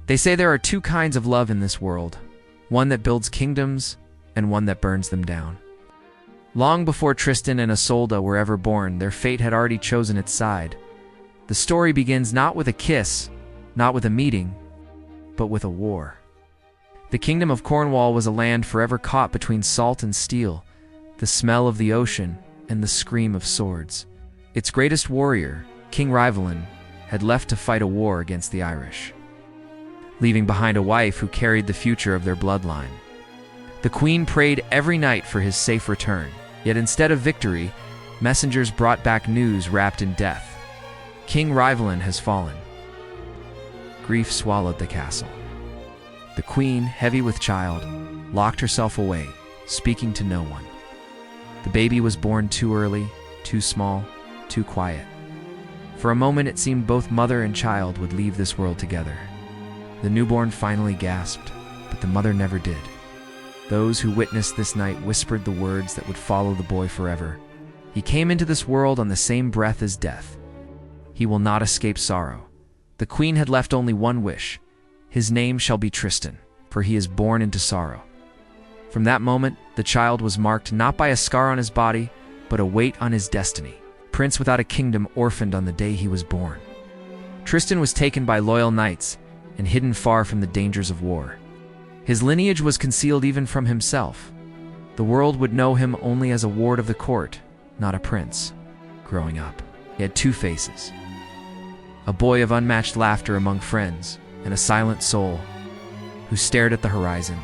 They say there are two kinds of love in this world, one that builds kingdoms and one that burns them down. Long before Tristan and Isolde were ever born, their fate had already chosen its side. The story begins not with a kiss, not with a meeting, but with a war. The kingdom of Cornwall was a land forever caught between salt and steel, the smell of the ocean and the scream of swords. Its greatest warrior, King Rivalan, had left to fight a war against the Irish, leaving behind a wife who carried the future of their bloodline. The queen prayed every night for his safe return, yet instead of victory, messengers brought back news wrapped in death. King Rivalan has fallen. Grief swallowed the castle. The queen, heavy with child, locked herself away, speaking to no one. The baby was born too early, too small, too quiet. For a moment it seemed both mother and child would leave this world together. The newborn finally gasped, but the mother never did. Those who witnessed this night whispered the words that would follow the boy forever. He came into this world on the same breath as death. He will not escape sorrow. The queen had left only one wish. His name shall be Tristan, for he is born into sorrow. From that moment, the child was marked not by a scar on his body, but a weight on his destiny. Prince without a kingdom, orphaned on the day he was born. Tristan was taken by loyal knights and hidden far from the dangers of war. His lineage was concealed even from himself. The world would know him only as a ward of the court, not a prince. Growing up, he had two faces. A boy of unmatched laughter among friends, and a silent soul who stared at the horizon.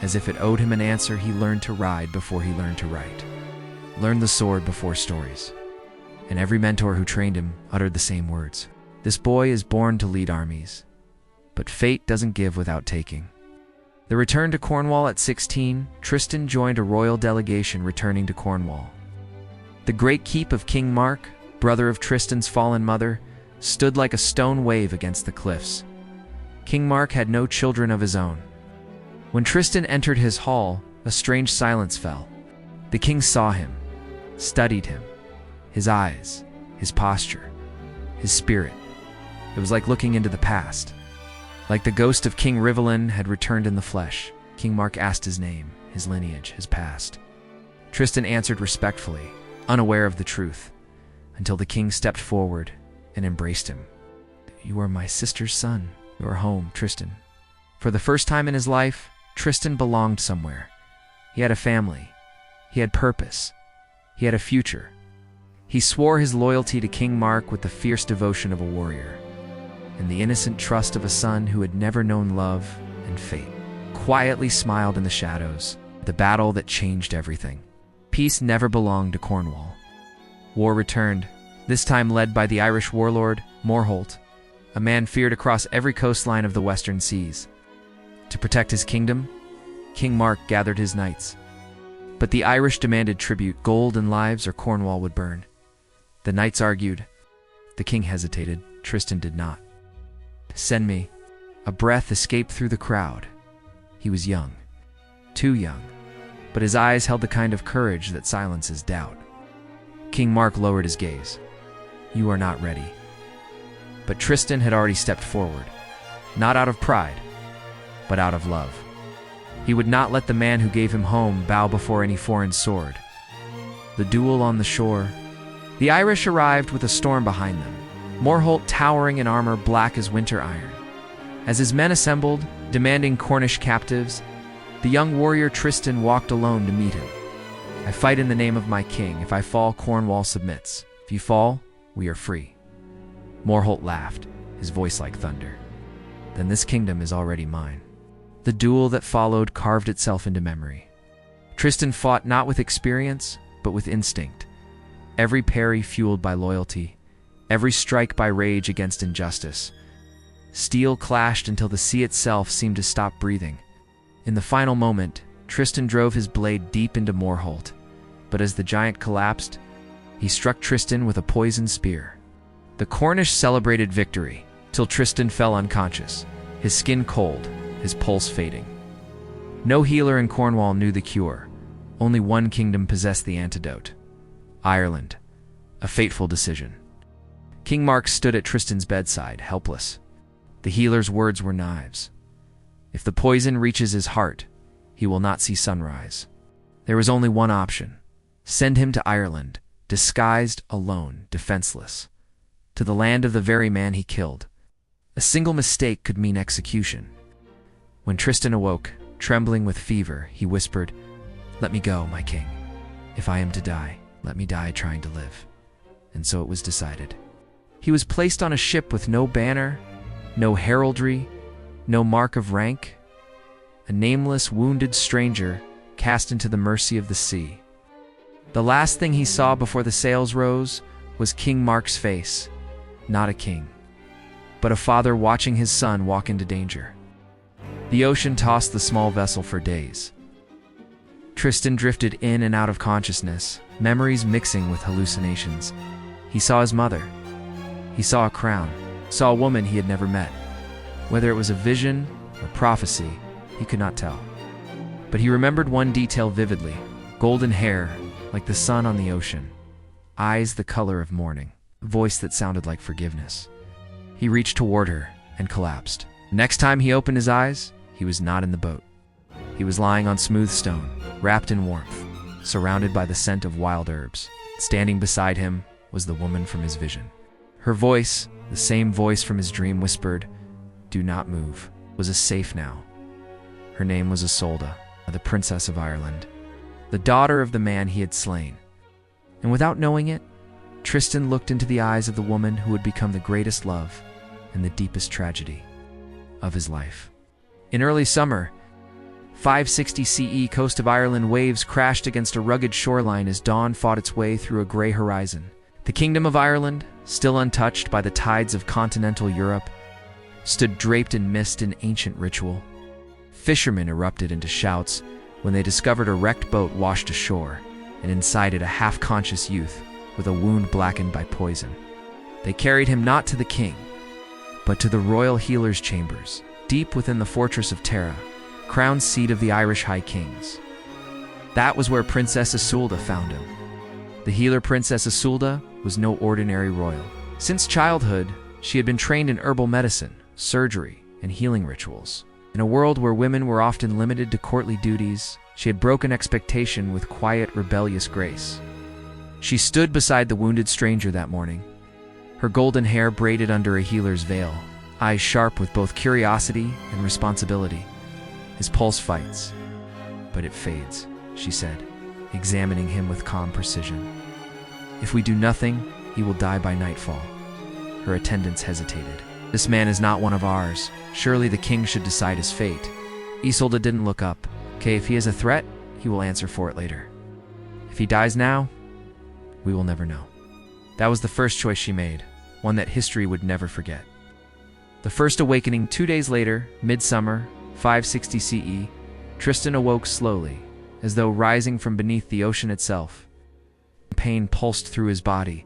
As if it owed him an answer, he learned to ride before he learned to write. Learned the sword before stories. And every mentor who trained him uttered the same words. This boy is born to lead armies, but fate doesn't give without taking. The return to Cornwall at 16, Tristan joined a royal delegation returning to Cornwall. The great keep of King Mark, brother of Tristan's fallen mother, stood like a stone wave against the cliffs. King Mark had no children of his own. When Tristan entered his hall, a strange silence fell. The king saw him, studied him, his eyes, his posture, his spirit. It was like looking into the past. Like the ghost of King Rivalan had returned in the flesh, King Mark asked his name, his lineage, his past. Tristan answered respectfully, unaware of the truth, until the king stepped forward and embraced him. "You are my sister's son. You are home, Tristan." For the first time in his life, Tristan belonged somewhere. He had a family. He had purpose. He had a future. He swore his loyalty to King Mark with the fierce devotion of a warrior, and the innocent trust of a son who had never known love and fate. Quietly smiled in the shadows, the battle that changed everything. Peace never belonged to Cornwall. War returned, this time led by the Irish warlord, Morholt, a man feared across every coastline of the western seas. To protect his kingdom, King Mark gathered his knights. But the Irish demanded tribute, gold and lives, or Cornwall would burn. The knights argued. The king hesitated. Tristan did not. "Send me." A breath escaped through the crowd. He was young, too young, but his eyes held the kind of courage that silences doubt. King Mark lowered his gaze. "You are not ready." But Tristan had already stepped forward, not out of pride, but out of love. He would not let the man who gave him home bow before any foreign sword. The duel on the shore. The Irish arrived with a storm behind them, Morholt towering in armor black as winter iron. As his men assembled, demanding Cornish captives, the young warrior Tristan walked alone to meet him. "I fight in the name of my king. If I fall, Cornwall submits. If you fall, we are free." Morholt laughed, his voice like thunder. "Then this kingdom is already mine." The duel that followed carved itself into memory. Tristan fought not with experience, but with instinct. Every parry fueled by loyalty, every strike by rage against injustice. Steel clashed until the sea itself seemed to stop breathing. In the final moment, Tristan drove his blade deep into Morholt, but as the giant collapsed, he struck Tristan with a poisoned spear. The Cornish celebrated victory, till Tristan fell unconscious, his skin cold, his pulse fading. No healer in Cornwall knew the cure. Only one kingdom possessed the antidote. Ireland. A fateful decision. King Mark stood at Tristan's bedside, helpless. The healer's words were knives. If the poison reaches his heart, he will not see sunrise. There was only one option. Send him to Ireland, disguised, alone, defenseless. To the land of the very man he killed. A single mistake could mean execution. When Tristan awoke, trembling with fever, he whispered, "Let me go, my king. If I am to die, let me die trying to live." And so it was decided. He was placed on a ship with no banner, no heraldry, no mark of rank, a nameless, wounded stranger cast into the mercy of the sea. The last thing he saw before the sails rose was King Mark's face, not a king, but a father watching his son walk into danger. The ocean tossed the small vessel for days. Tristan drifted in and out of consciousness, memories mixing with hallucinations. He saw his mother. He saw a crown, saw a woman he had never met. Whether it was a vision or prophecy, he could not tell. But he remembered one detail vividly: golden hair, like the sun on the ocean, eyes the color of morning, a voice that sounded like forgiveness. He reached toward her and collapsed. Next time he opened his eyes, he was not in the boat. He was lying on smooth stone, wrapped in warmth, surrounded by the scent of wild herbs. Standing beside him was the woman from his vision. Her voice, the same voice from his dream, whispered, "Do not move," was safe now. Her name was Isolde, the Princess of Ireland, the daughter of the man he had slain. And without knowing it, Tristan looked into the eyes of the woman who would become the greatest love and the deepest tragedy of his life. In early summer, 560 CE, coast of Ireland, waves crashed against a rugged shoreline as dawn fought its way through a gray horizon. The Kingdom of Ireland, still untouched by the tides of continental Europe, stood draped in mist and ancient ritual. Fishermen erupted into shouts when they discovered a wrecked boat washed ashore, and inside it a half-conscious youth with a wound blackened by poison. They carried him not to the king, but to the royal healer's chambers, deep within the fortress of Tara, crowned seat of the Irish High Kings. That was where Princess Isolde found him. The healer Princess Isolde was no ordinary royal. Since childhood, she had been trained in herbal medicine, surgery, and healing rituals. In a world where women were often limited to courtly duties, she had broken expectation with quiet, rebellious grace. She stood beside the wounded stranger that morning, her golden hair braided under a healer's veil, eyes sharp with both curiosity and responsibility. His pulse fights, but it fades, she said, examining him with calm precision. If we do nothing, he will die by nightfall. Her attendants hesitated. This man is not one of ours. Surely the king should decide his fate. Isolde didn't look up. Okay, if he is a threat, he will answer for it later. If he dies now, we will never know. That was the first choice she made, one that history would never forget. The first awakening 2 days later, midsummer, 560 CE, Tristan awoke slowly, as though rising from beneath the ocean itself. Pain pulsed through his body,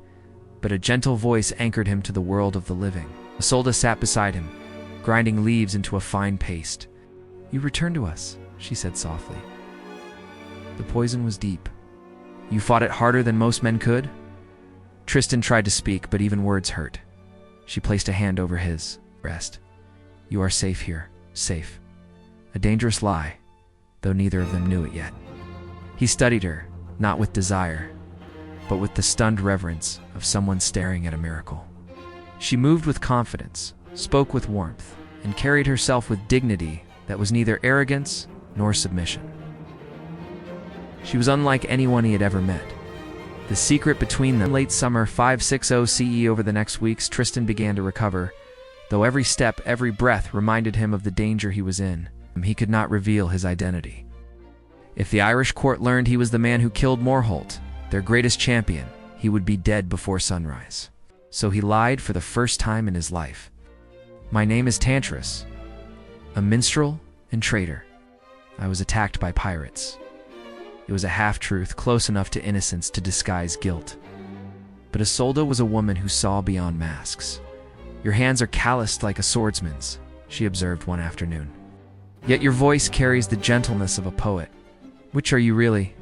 but a gentle voice anchored him to the world of the living. Isolde sat beside him, grinding leaves into a fine paste. "You returned to us," she said softly. "The poison was deep. You fought it harder than most men could?" Tristan tried to speak, but even words hurt. She placed a hand over his. "Rest. You are safe here. Safe." A dangerous lie, though neither of them knew it yet. He studied her, not with desire, but with the stunned reverence of someone staring at a miracle. She moved with confidence, spoke with warmth, and carried herself with dignity that was neither arrogance nor submission. She was unlike anyone he had ever met. The secret between them. Late summer 560 CE, over the next weeks, Tristan began to recover, though every step, every breath reminded him of the danger he was in. He could not reveal his identity. If the Irish court learned he was the man who killed Morholt, their greatest champion, he would be dead before sunrise. So he lied for the first time in his life. "My name is Tantris, a minstrel and traitor. I was attacked by pirates." It was a half-truth, close enough to innocence to disguise guilt. But Isolde was a woman who saw beyond masks. "Your hands are calloused like a swordsman's," she observed one afternoon. "Yet your voice carries the gentleness of a poet. Which are you really?"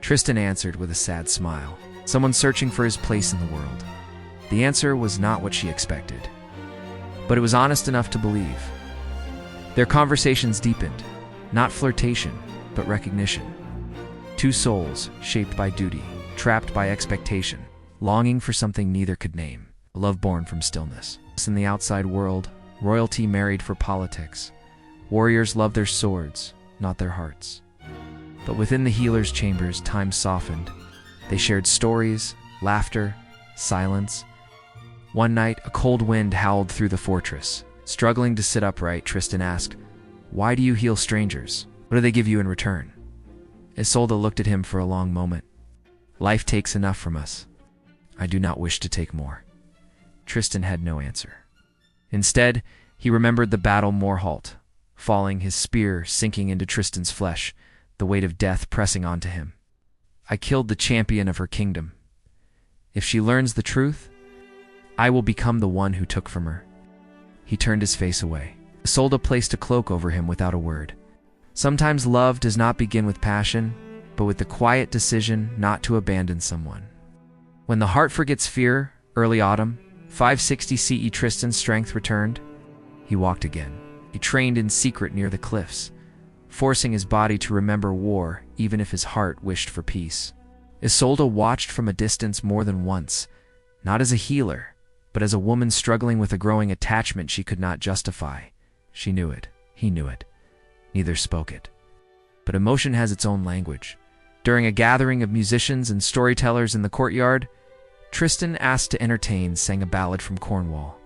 Tristan answered with a sad smile. "Someone searching for his place in the world." The answer was not what she expected. but it was honest enough to believe. Their conversations deepened, not flirtation, but recognition. Two souls, shaped by duty, trapped by expectation, longing for something neither could name, a love born from stillness. In the outside world, royalty married for politics. Warriors loved their swords, not their hearts. But within the healer's chambers, time softened. They shared stories, laughter, silence. One night, a cold wind howled through the fortress. Struggling to sit upright, Tristan asked, "Why do you heal strangers? What do they give you in return?" Isolde looked at him for a long moment. "Life takes enough from us. I do not wish to take more." Tristan had no answer. Instead, he remembered the battle Morholt, falling, his spear sinking into Tristan's flesh, the weight of death pressing onto him. "I killed the champion of her kingdom. If she learns the truth, I will become the one who took from her." He turned his face away. Isolde placed a cloak over him without a word. Sometimes love does not begin with passion, but with the quiet decision not to abandon someone. When the heart forgets fear, early autumn, 560 CE, Tristan's strength returned. He walked again. He trained in secret near the cliffs, forcing his body to remember war even if his heart wished for peace. Isolde watched from a distance more than once, not as a healer, but as a woman struggling with a growing attachment she could not justify. She knew it. He knew it. Neither spoke it. But emotion has its own language. During a gathering of musicians and storytellers in the courtyard, Tristan, asked to entertain, sang a ballad from Cornwall.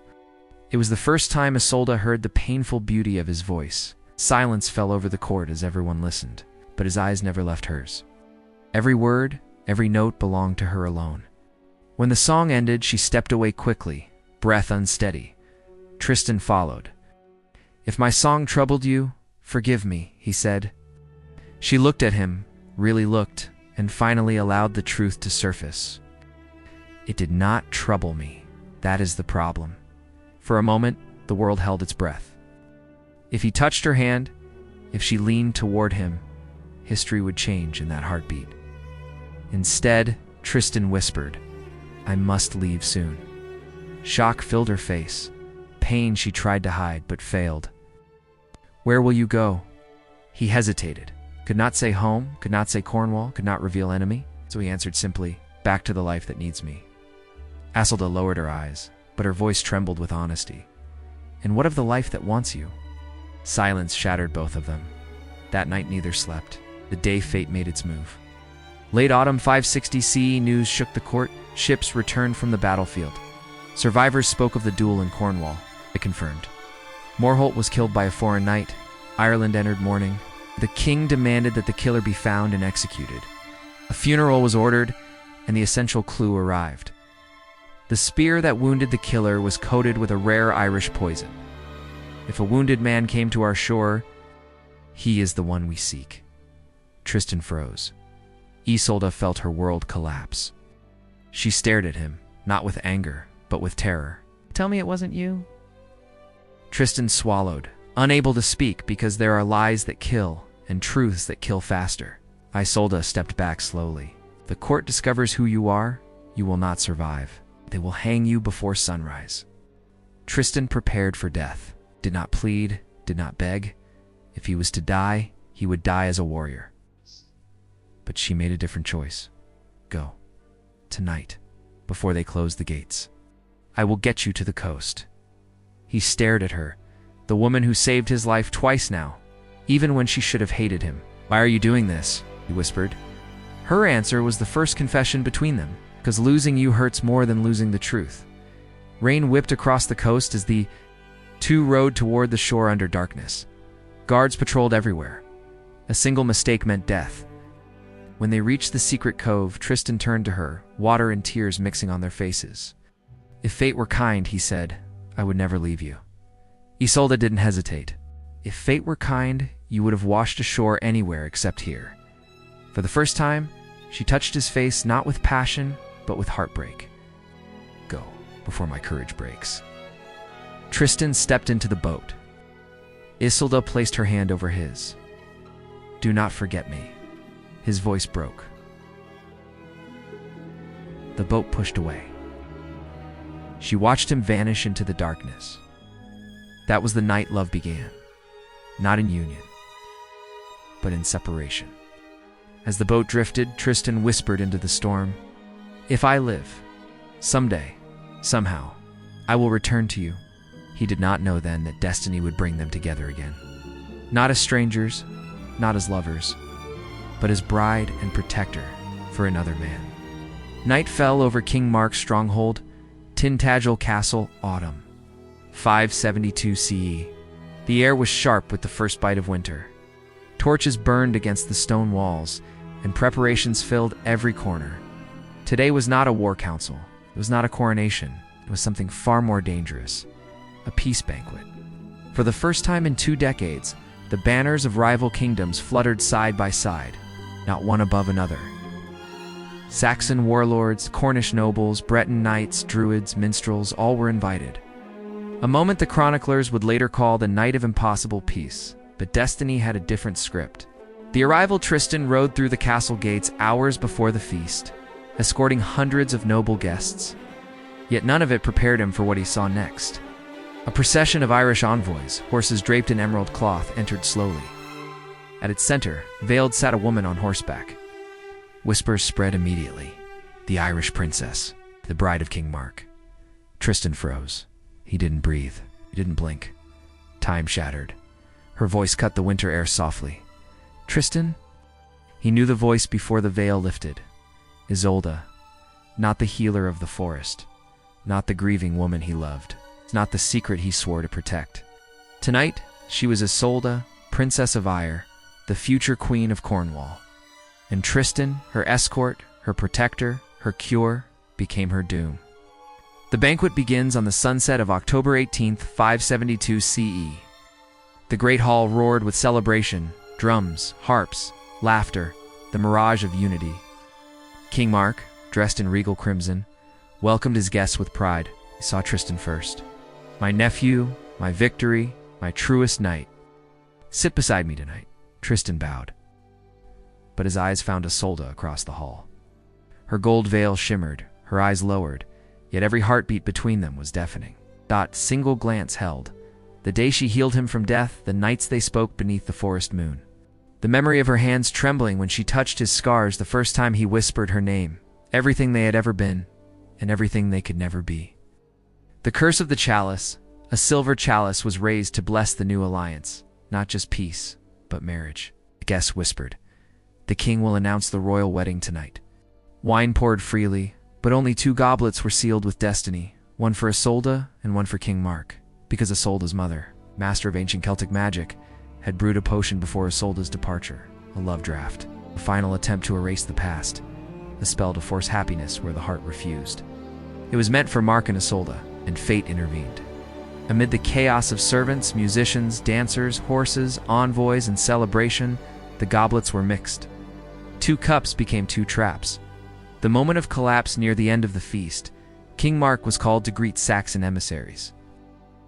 It was the first time Isolde heard the painful beauty of his voice. Silence fell over the court as everyone listened, but his eyes never left hers. Every word, every note belonged to her alone. When the song ended, she stepped away quickly, breath unsteady. Tristan followed. "If my song troubled you, forgive me," he said. She looked at him, really looked, and finally allowed the truth to surface. "It did not trouble me. That is the problem." For a moment, the world held its breath. If he touched her hand, if she leaned toward him, history would change in that heartbeat. Instead, Tristan whispered, "I must leave soon." Shock filled her face. Pain she tried to hide, but failed. "Where will you go?" He hesitated. Could not say home, could not say Cornwall, could not reveal enemy. So he answered simply, "Back to the life that needs me." Isolde lowered her eyes, but her voice trembled with honesty. "And what of the life that wants you?" Silence shattered both of them. That night neither slept. The day fate made its move. Late autumn 560 CE, news shook the court. Ships returned from the battlefield. Survivors spoke of the duel in Cornwall. It confirmed. Morholt was killed by a foreign knight. Ireland entered mourning. The king demanded that the killer be found and executed. A funeral was ordered, and the essential clue arrived. The spear that wounded the killer was coated with a rare Irish poison. If a wounded man came to our shore, he is the one we seek. Tristan froze. Isolde felt her world collapse. She stared at him, not with anger, but with terror. "Tell me it wasn't you?" Tristan swallowed, unable to speak because there are lies that kill and truths that kill faster. Isolde stepped back slowly. "The court discovers who you are, you will not survive. They will hang you before sunrise." Tristan prepared for death, did not plead, did not beg. If he was to die, he would die as a warrior. But she made a different choice. "Go. Tonight, before they close the gates. I will get you to the coast." He stared at her, the woman who saved his life twice now, even when she should have hated him. "Why are you doing this?" he whispered. Her answer was the first confession between them, "Because losing you hurts more than losing the truth." Rain whipped across the coast as the two rowed toward the shore under darkness. Guards patrolled everywhere. A single mistake meant death. When they reached the secret cove, Tristan turned to her, water and tears mixing on their faces. "If fate were kind," he said, "I would never leave you." Isolde didn't hesitate. "If fate were kind, you would have washed ashore anywhere except here." For the first time, she touched his face not with passion, but with heartbreak. "Go, before my courage breaks." Tristan stepped into the boat. Isolde placed her hand over his. "Do not forget me." His voice broke. The boat pushed away. She watched him vanish into the darkness. That was the night love began, not in union, but in separation. As the boat drifted, Tristan whispered into the storm, "If I live, someday, somehow, I will return to you." He did not know then that destiny would bring them together again. Not as strangers, not as lovers, but as bride and protector for another man. Night fell over King Mark's stronghold, Tintagel Castle, autumn, 572 CE. The air was sharp with the first bite of winter. Torches burned against the stone walls, and preparations filled every corner. Today was not a war council. It was not a coronation. It was something far more dangerous, a peace banquet. For the first time in 2 decades, the banners of rival kingdoms fluttered side by side, not one above another. Saxon warlords, Cornish nobles, Breton knights, druids, minstrels, all were invited. A moment the chroniclers would later call the Night of Impossible Peace, but destiny had a different script. The arrival Tristan rode through the castle gates hours before the feast, escorting hundreds of noble guests. Yet none of it prepared him for what he saw next. A procession of Irish envoys, horses draped in emerald cloth, entered slowly. At its center, veiled, sat a woman on horseback. Whispers spread immediately. The Irish princess, the bride of King Mark. Tristan froze. He didn't breathe. He didn't blink. Time shattered. Her voice cut the winter air softly. "Tristan?" He knew the voice before the veil lifted. Isolde, not the healer of the forest, not the grieving woman he loved, not the secret he swore to protect. Tonight, she was Isolde, Princess of Ire, the future Queen of Cornwall. And Tristan, her escort, her protector, her cure, became her doom. The banquet begins on the sunset of October 18th, 572 CE. The great hall roared with celebration, drums, harps, laughter, the mirage of unity. King Mark, dressed in regal crimson, welcomed his guests with pride. He saw Tristan first. "My nephew, my victory, my truest knight. Sit beside me tonight." Tristan bowed. But his eyes found Isolde across the hall. Her gold veil shimmered, her eyes lowered, yet every heartbeat between them was deafening. That single glance held. The day she healed him from death, the nights they spoke beneath the forest moon. The memory of her hands trembling when she touched his scars the first time he whispered her name, everything they had ever been, and everything they could never be. The curse of the chalice, a silver chalice, was raised to bless the new alliance, not just peace, but marriage. The guests whispered, "The king will announce the royal wedding tonight." Wine poured freely, but only 2 goblets were sealed with destiny, one for Isolde and one for King Mark, because Isolde's mother, master of ancient Celtic magic, had brewed a potion before Isolde's departure, a love draft, a final attempt to erase the past, a spell to force happiness where the heart refused. It was meant for Mark and Isolde, and fate intervened. Amid the chaos of servants, musicians, dancers, horses, envoys, and celebration, the goblets were mixed. 2 cups became 2 traps. The moment of collapse near the end of the feast, King Mark was called to greet Saxon emissaries.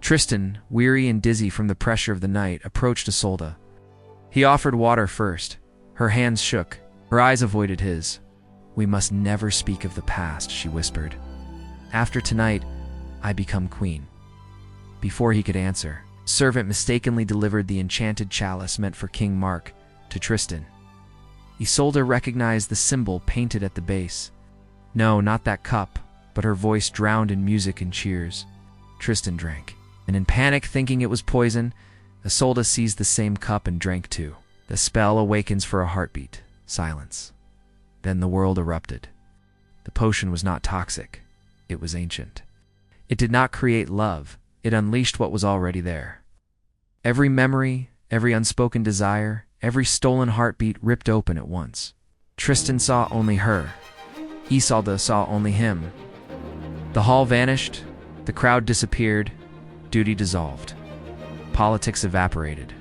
Tristan, weary and dizzy from the pressure of the night, approached Isolde. He offered water first. Her hands shook. Her eyes avoided his. "We must never speak of the past," she whispered. "After tonight, I become queen." Before he could answer, a servant mistakenly delivered the enchanted chalice meant for King Mark to Tristan. Isolde recognized the symbol painted at the base. No, not that cup, but her voice drowned in music and cheers. Tristan drank, and in panic, thinking it was poison, Isolde seized the same cup and drank too. The spell awakens for a heartbeat. Silence. Then the world erupted. The potion was not toxic. It was ancient. It did not create love. It unleashed what was already there. Every memory, every unspoken desire, every stolen heartbeat ripped open at once. Tristan saw only her. Isolde saw only him. The hall vanished. The crowd disappeared. Duty dissolved. Politics evaporated.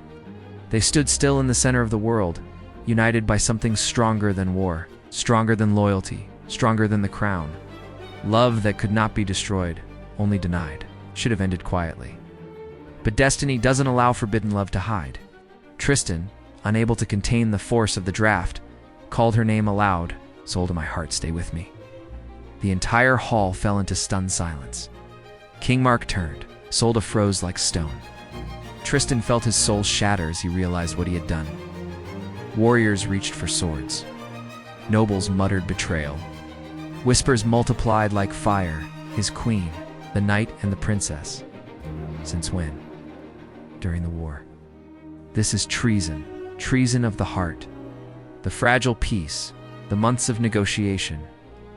They stood still in the center of the world, united by something stronger than war, stronger than loyalty, stronger than the crown. Love that could not be destroyed, only denied, should have ended quietly. But destiny doesn't allow forbidden love to hide. Tristan, unable to contain the force of the draft, called her name aloud. "Isolde, my heart, stay with me." The entire hall fell into stunned silence. King Mark turned. Isolde froze like stone. Tristan felt his soul shatter as he realized what he had done. Warriors reached for swords. Nobles muttered betrayal. Whispers multiplied like fire. His queen, the knight and the princess. Since when? During the war. This is treason. Treason of the heart. The fragile peace, the months of negotiation,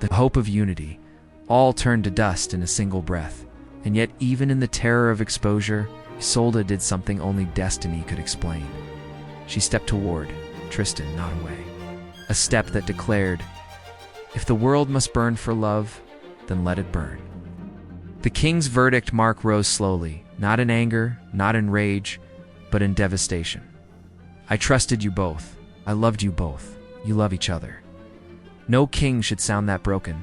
the hope of unity, all turned to dust in a single breath. And yet, even in the terror of exposure, Isolde did something only destiny could explain. She stepped toward Tristan, not away. A step that declared, if the world must burn for love, then let it burn. The king's verdict mark rose slowly, not in anger, not in rage, but in devastation. I trusted you both. I loved you both. You love each other. No king should sound that broken.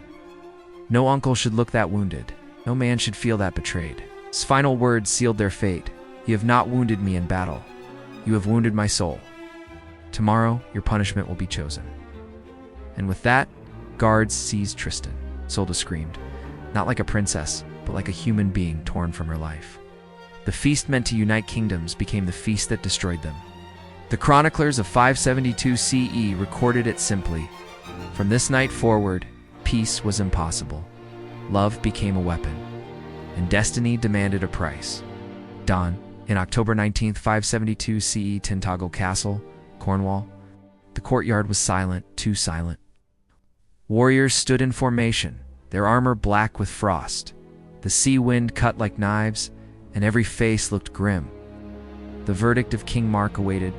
No uncle should look that wounded. No man should feel that betrayed. His final words sealed their fate. You have not wounded me in battle. You have wounded my soul. Tomorrow, your punishment will be chosen. And with that, guards seized Tristan. Isolde screamed, not like a princess, but like a human being torn from her life. The feast meant to unite kingdoms became the feast that destroyed them. The chroniclers of 572 CE recorded it simply. From this night forward, peace was impossible. Love became a weapon, and destiny demanded a price. Dawn, in October 19, 572 CE, Tintagel Castle, Cornwall. The courtyard was silent, too silent. Warriors stood in formation, their armor black with frost. The sea wind cut like knives, and every face looked grim. The verdict of King Mark awaited.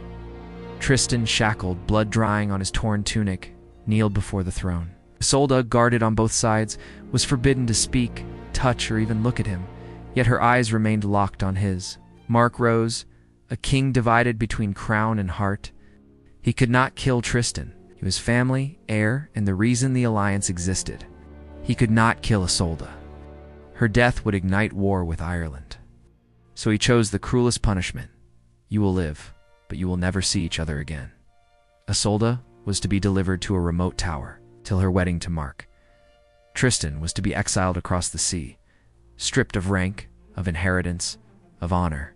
Tristan, shackled, blood drying on his torn tunic, kneeled before the throne. Isolde, guarded on both sides, was forbidden to speak, touch, or even look at him, yet her eyes remained locked on his. Mark rose, a king divided between crown and heart. He could not kill Tristan. He was family, heir, and the reason the alliance existed. He could not kill Isolde. Her death would ignite war with Ireland. So he chose the cruelest punishment. You will live, but you will never see each other again. Isolde was to be delivered to a remote tower till her wedding to Mark. Tristan was to be exiled across the sea, stripped of rank, of inheritance, of honor.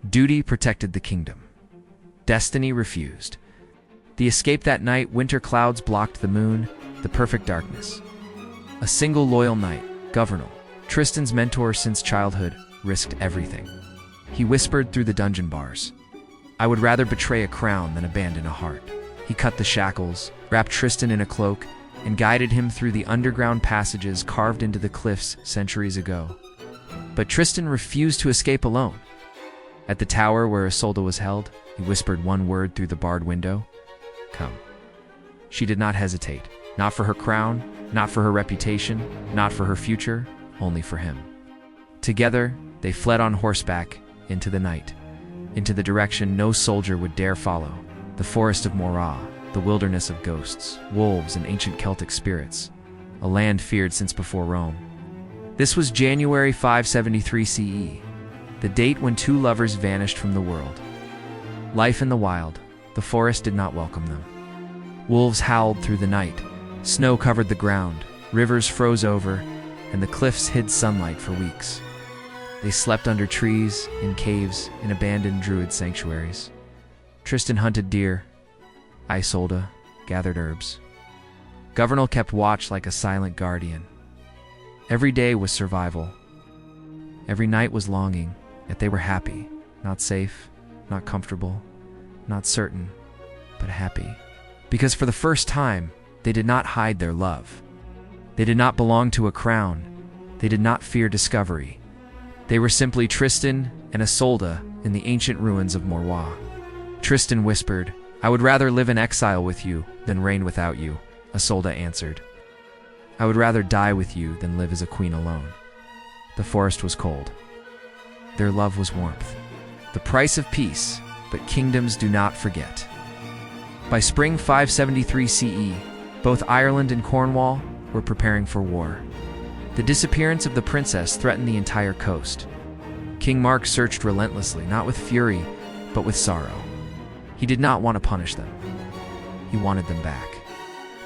Duty protected the kingdom. Destiny refused. The escape that night, winter clouds blocked the moon, the perfect darkness. A single loyal knight, Governal, Tristan's mentor since childhood, risked everything. He whispered through the dungeon bars, I would rather betray a crown than abandon a heart. He cut the shackles, wrapped Tristan in a cloak, and guided him through the underground passages carved into the cliffs centuries ago. But Tristan refused to escape alone. At the tower where Isolde was held, he whispered one word through the barred window, Come. She did not hesitate, not for her crown, not for her reputation, not for her future, only for him. Together, they fled on horseback into the night, into the direction no soldier would dare follow, the forest of Moira, the wilderness of ghosts, wolves, and ancient Celtic spirits, a land feared since before Rome. This was January 573 CE, the date when two lovers vanished from the world. Life in the wild, the forest did not welcome them. Wolves howled through the night, snow covered the ground, rivers froze over, and the cliffs hid sunlight for weeks. They slept under trees, in caves, in abandoned druid sanctuaries. Tristan hunted deer. Isolde gathered herbs. Governal kept watch like a silent guardian. Every day was survival. Every night was longing, yet they were happy, not safe, not comfortable, not certain, but happy. Because for the first time, they did not hide their love. They did not belong to a crown. They did not fear discovery. They were simply Tristan and Isolde in the ancient ruins of Moira. Tristan whispered, I would rather live in exile with you than reign without you, Isolde answered. I would rather die with you than live as a queen alone. The forest was cold. Their love was warmth. The price of peace, but kingdoms do not forget. By spring 573 CE, both Ireland and Cornwall were preparing for war. The disappearance of the princess threatened the entire coast. King Mark searched relentlessly, not with fury, but with sorrow. He did not want to punish them. He wanted them back.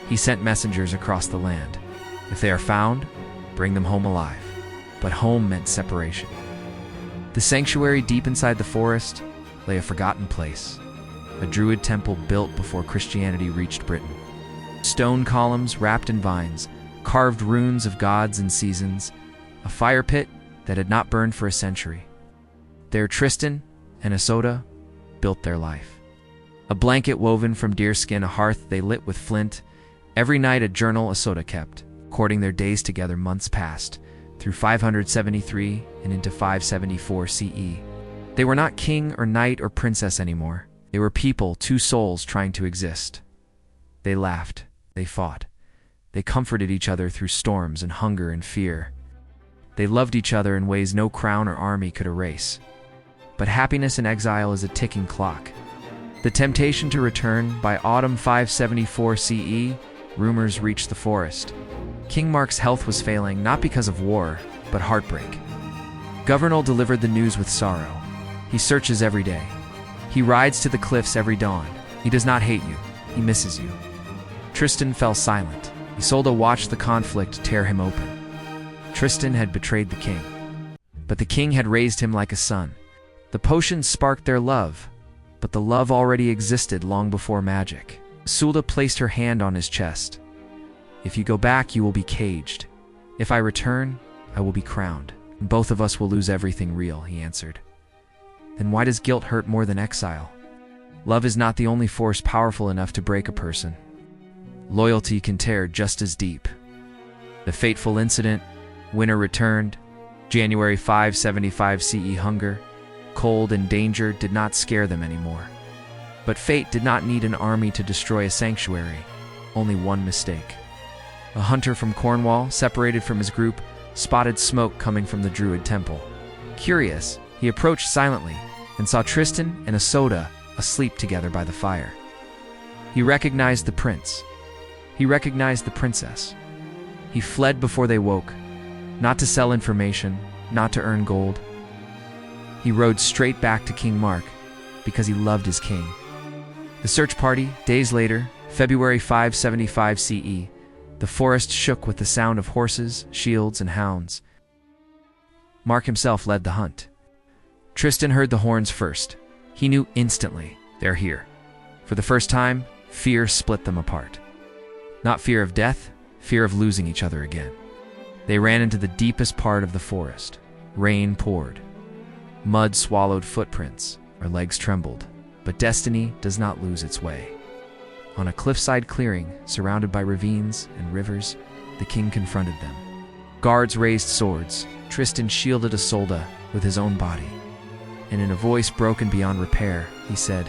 He sent messengers across the land. If they are found, bring them home alive. But home meant separation. The sanctuary deep inside the forest lay a forgotten place, a druid temple built before Christianity reached Britain. Stone columns wrapped in vines, carved runes of gods and seasons, a fire pit that had not burned for a century. There Tristan and Isolde built their life. A blanket woven from deerskin, a hearth they lit with flint. Every night a journal Isolde kept, recording their days together months past, through 573 and into 574 CE. They were not king or knight or princess anymore. They were people, two souls trying to exist. They laughed, they fought. They comforted each other through storms and hunger and fear. They loved each other in ways no crown or army could erase. But happiness in exile is a ticking clock. The temptation to return. By autumn 574 CE, rumors reached the forest. King Mark's health was failing, not because of war, but heartbreak. Governor delivered the news with sorrow. He searches every day. He rides to the cliffs every dawn. He does not hate you. He misses you. Tristan fell silent. Isolde watched the conflict tear him open. Tristan had betrayed the king, but the king had raised him like a son. The potion sparked their love, but the love already existed long before magic. Isolde placed her hand on his chest. If you go back, you will be caged. If I return, I will be crowned. Both of us will lose everything real, he answered. Then why does guilt hurt more than exile? Love is not the only force powerful enough to break a person. Loyalty can tear just as deep. The fateful incident, winter returned, January 575 CE. Hunger, cold, and danger did not scare them anymore. But fate did not need an army to destroy a sanctuary, only one mistake. A hunter from Cornwall, separated from his group, spotted smoke coming from the druid temple. Curious, he approached silently and saw Tristan and Isolde asleep together by the fire. He recognized the prince. He recognized the princess. He fled before they woke, not to sell information, not to earn gold. He rode straight back to King Mark because he loved his king. The search party, days later, February 575 CE, the forest shook with the sound of horses, shields, and hounds. Mark himself led the hunt. Tristan heard the horns first. He knew instantly, they're here. For the first time, fear split them apart. Not fear of death, fear of losing each other again. They ran into the deepest part of the forest. Rain poured. Mud swallowed footprints. Our legs trembled. But destiny does not lose its way. On a cliffside clearing, surrounded by ravines and rivers, the king confronted them. Guards raised swords. Tristan shielded Isolde with his own body. And in a voice broken beyond repair, he said,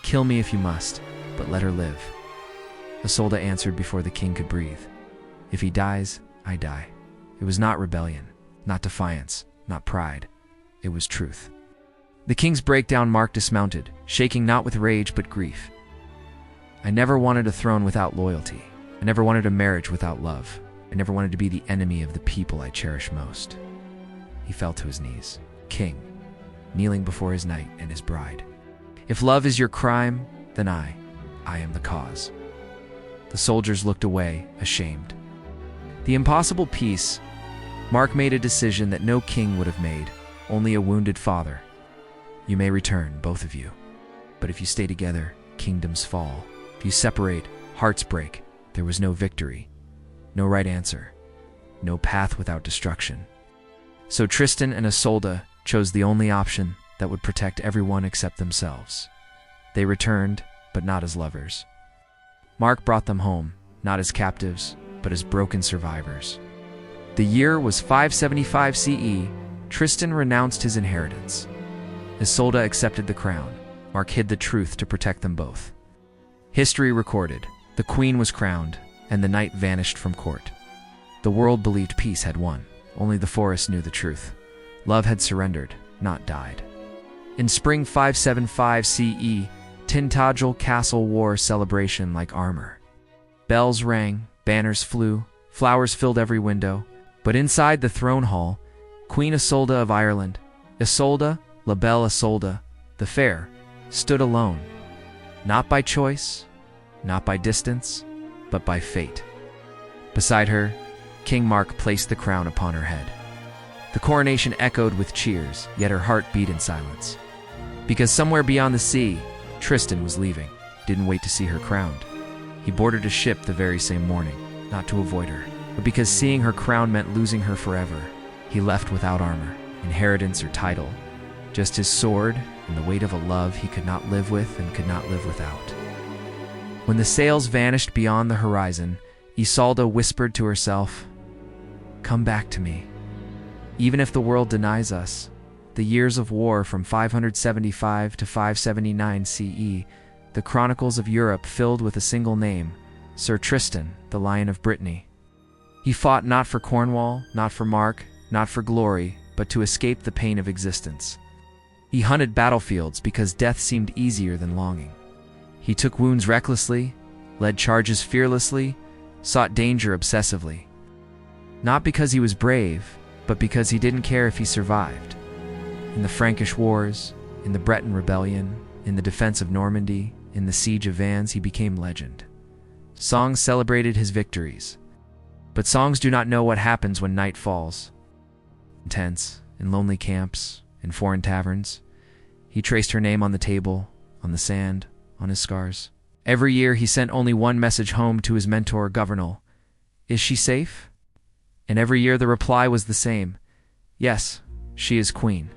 "Kill me if you must, but let her live." Isolde answered before the king could breathe. "If he dies, I die." It was not rebellion, not defiance, not pride. It was truth. The king's breakdown. Mark dismounted, shaking not with rage but grief. "I never wanted a throne without loyalty. I never wanted a marriage without love. I never wanted to be the enemy of the people I cherish most." He fell to his knees, king, kneeling before his knight and his bride. "If love is your crime, then I am the cause." The soldiers looked away, ashamed. The impossible peace. Mark made a decision that no king would have made, only a wounded father. "You may return, both of you. But if you stay together, kingdoms fall. If you separate, hearts break." There was no victory, no right answer, no path without destruction. So Tristan and Isolde chose the only option that would protect everyone except themselves. They returned, but not as lovers. Mark brought them home, not as captives, but as broken survivors. The year was 575 CE. Tristan renounced his inheritance. Isolde accepted the crown. Mark hid the truth to protect them both. History recorded, the queen was crowned, and the knight vanished from court. The world believed peace had won. Only the forest knew the truth. Love had surrendered, not died. In spring 575 CE, Tintagel Castle wore celebration like armor. Bells rang, banners flew, flowers filled every window. But inside the throne hall, Queen Isolde of Ireland, Isolde, La Belle Isolde, the fair, stood alone. Not by choice, not by distance, but by fate. Beside her, King Mark placed the crown upon her head. The coronation echoed with cheers, yet her heart beat in silence. Because somewhere beyond the sea, Tristan was leaving, didn't wait to see her crowned. He boarded a ship the very same morning, not to avoid her, but because seeing her crown meant losing her forever. He left without armor, inheritance or title, just his sword and the weight of a love he could not live with and could not live without. When the sails vanished beyond the horizon, Isolde whispered to herself, "Come back to me. Even if the world denies us, the years of war from 575 to 579 CE, the chronicles of Europe filled with a single name, Sir Tristan, the Lion of Brittany. He fought not for Cornwall, not for Mark, not for glory, but to escape the pain of existence. He hunted battlefields because death seemed easier than longing. He took wounds recklessly, led charges fearlessly, sought danger obsessively. Not because he was brave, but because he didn't care if he survived. In the Frankish Wars, in the Breton Rebellion, in the defense of Normandy, in the siege of Vannes, he became legend. Songs celebrated his victories. But songs do not know what happens when night falls. In tents, in lonely camps, in foreign taverns, he traced her name on the table, on the sand, on his scars. Every year he sent only one message home to his mentor, Governal. Is she safe? And every year the reply was the same. Yes, she is queen.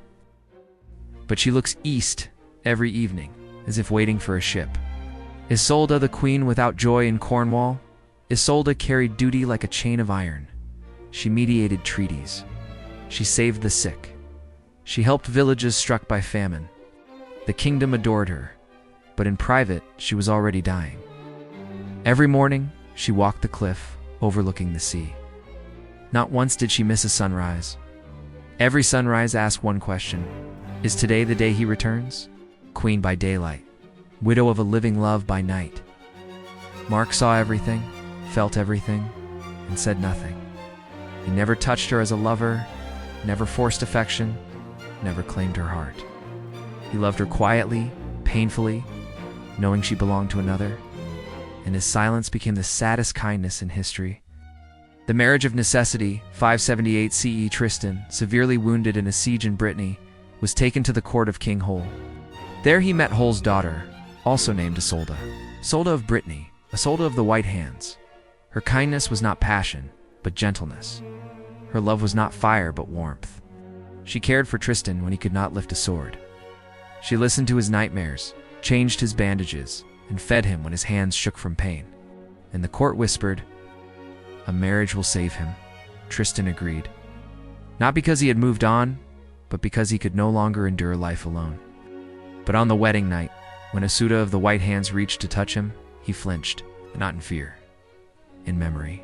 But she looks east every evening, as if waiting for a ship. Isolde, the queen without joy in Cornwall? Isolde carried duty like a chain of iron. She mediated treaties. She saved the sick. She helped villages struck by famine. The kingdom adored her, but in private she was already dying. Every morning she walked the cliff, overlooking the sea. Not once did she miss a sunrise. Every sunrise asked one question: is today the day he returns? Queen by daylight, widow of a living love by night. Mark saw everything, felt everything, and said nothing. He never touched her as a lover, never forced affection, never claimed her heart. He loved her quietly, painfully, knowing she belonged to another, and his silence became the saddest kindness in history. The marriage of necessity, 578 CE. Tristan, severely wounded in a siege in Brittany, was taken to the court of King Hol. There he met Hol's daughter, also named Isolde. Isolde of Brittany, Isolde of the White Hands. Her kindness was not passion, but gentleness. Her love was not fire, but warmth. She cared for Tristan when he could not lift a sword. She listened to his nightmares, changed his bandages, and fed him when his hands shook from pain. And the court whispered, "A marriage will save him." Tristan agreed. Not because he had moved on, but because he could no longer endure life alone. But on the wedding night, when Isolde of the White Hands reached to touch him, he flinched, not in fear, in memory.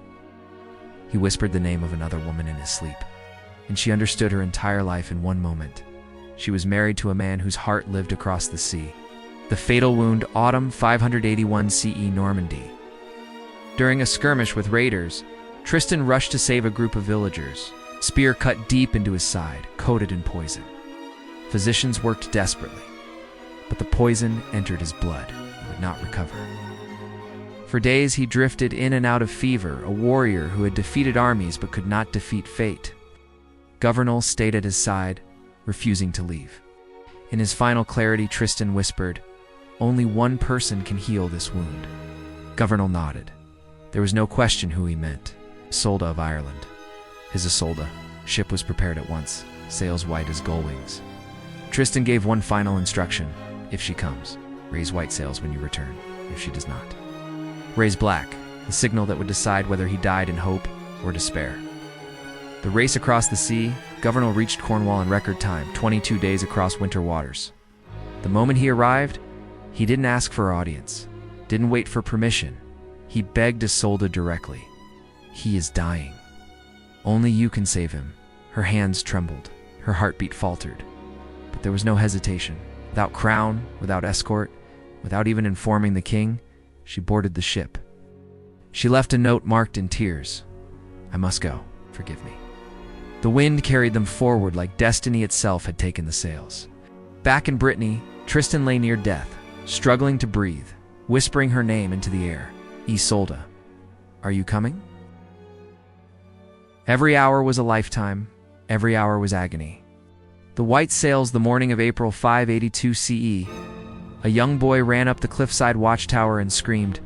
He whispered the name of another woman in his sleep, and she understood her entire life in one moment. She was married to a man whose heart lived across the sea. The fatal wound, autumn 581 CE, Normandy. During a skirmish with raiders, Tristan rushed to save a group of villagers. Spear cut deep into his side, coated in poison. Physicians worked desperately, but the poison entered his blood and would not recover. For days he drifted in and out of fever, a warrior who had defeated armies but could not defeat fate. Governal stayed at his side, refusing to leave. In his final clarity, Tristan whispered, "Only one person can heal this wound." Governal nodded. There was no question who he meant. Isolde of Ireland. His Isolde. Ship was prepared at once, sails white as gull wings. Tristan gave one final instruction: if she comes, raise white sails when you return. If she does not, raise black, the signal that would decide whether he died in hope or despair. The race across the sea, Governal reached Cornwall in record time, 22 days across winter waters. The moment he arrived, he didn't ask for audience, didn't wait for permission. He begged Isolde directly. "He is dying. Only you can save him." Her hands trembled, her heartbeat faltered, but there was no hesitation. Without crown, without escort, without even informing the king, she boarded the ship. She left a note marked in tears: "I must go. Forgive me." The wind carried them forward like destiny itself had taken the sails. Back in Brittany, Tristan lay near death, struggling to breathe, whispering her name into the air. "Isolde, are you coming?" Every hour was a lifetime, Every hour was agony. The white sails the morning of April 582 CE. A young boy ran up the cliffside watchtower and screamed,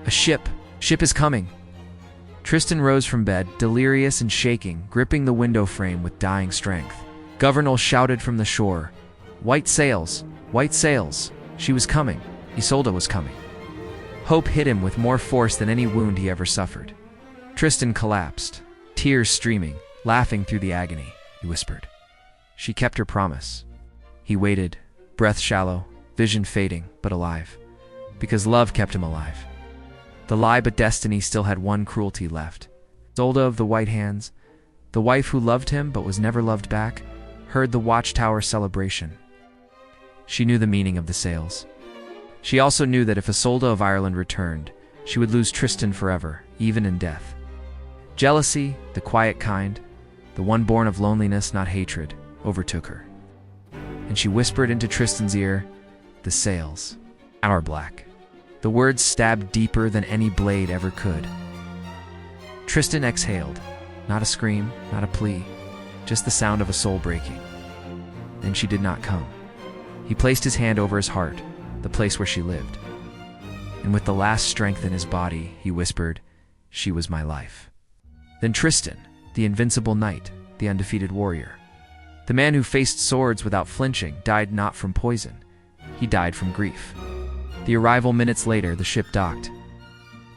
"A ship! Ship is coming!" Tristan rose from bed, delirious and shaking, gripping the window frame with dying strength. Governor shouted from the shore, "White sails! White sails!" She was coming. Isolde was coming. Hope hit him with more force than any wound he ever suffered. Tristan collapsed, tears streaming, laughing through the agony. He whispered. She kept her promise. He waited, breath shallow, vision fading, but alive. Because love kept him alive. The lie but destiny still had one cruelty left. Isolde of the white hands, the wife who loved him but was never loved back, heard the watchtower celebration. She knew the meaning of the sails. She also knew that if Isolde of Ireland returned, she would lose Tristan forever, even in death. Jealousy, the quiet kind, the one born of loneliness, not hatred, overtook her. And she whispered into Tristan's ear, "The sails, our black." The words stabbed deeper than any blade ever could. Tristan exhaled, not a scream, not a plea, just the sound of a soul breaking. Then she did not come. He placed his hand over his heart, the place where she lived. And with the last strength in his body, he whispered, "She was my life." Then Tristan, the invincible knight, the undefeated warrior, the man who faced swords without flinching, died not from poison. He died from grief. The arrival minutes later, the ship docked.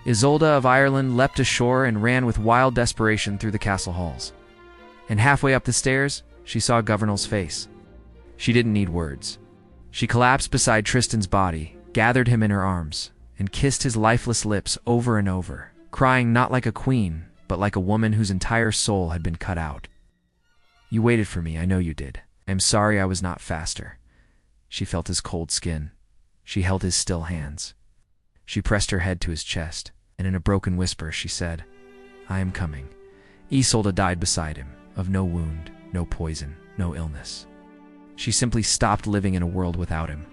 Isolde of Ireland leapt ashore and ran with wild desperation through the castle halls. And halfway up the stairs, she saw Governor's face. She didn't need words. She collapsed beside Tristan's body, gathered him in her arms, and kissed his lifeless lips over and over, crying not like a queen, but like a woman whose entire soul had been cut out. "You waited for me, I know you did. I'm sorry I was not faster." She felt his cold skin. She held his still hands. She pressed her head to his chest, and in a broken whisper she said, "I am coming." Isolde died beside him, of no wound, no poison, no illness. She simply stopped living in a world without him.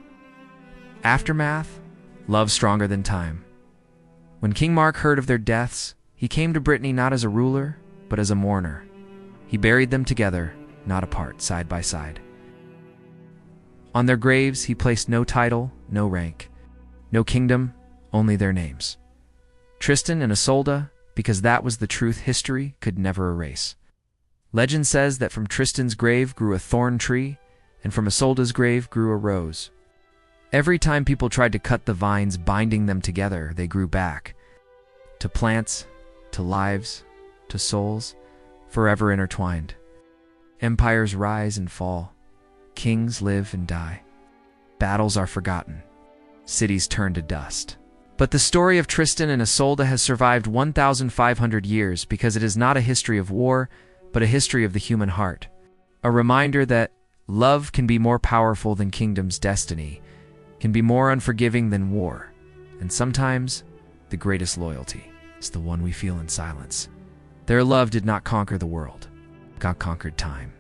Aftermath? Love stronger than time. When King Mark heard of their deaths, he came to Brittany not as a ruler, but as a mourner. He buried them together, not apart, side by side. On their graves, he placed no title, no rank, no kingdom, only their names. Tristan and Isolde, because that was the truth history could never erase. Legend says that from Tristan's grave grew a thorn tree, and from Isolde's grave grew a rose. Every time people tried to cut the vines binding them together, they grew back. To plants, to lives, to souls, forever intertwined. Empires rise and fall. Kings live and die. Battles are forgotten. Cities turn to dust. But the story of Tristan and Isolde has survived 1,500 years because it is not a history of war, but a history of the human heart. A reminder that love can be more powerful than kingdom's destiny, can be more unforgiving than war, and sometimes the greatest loyalty is the one we feel in silence. Their love did not conquer the world, God conquered time.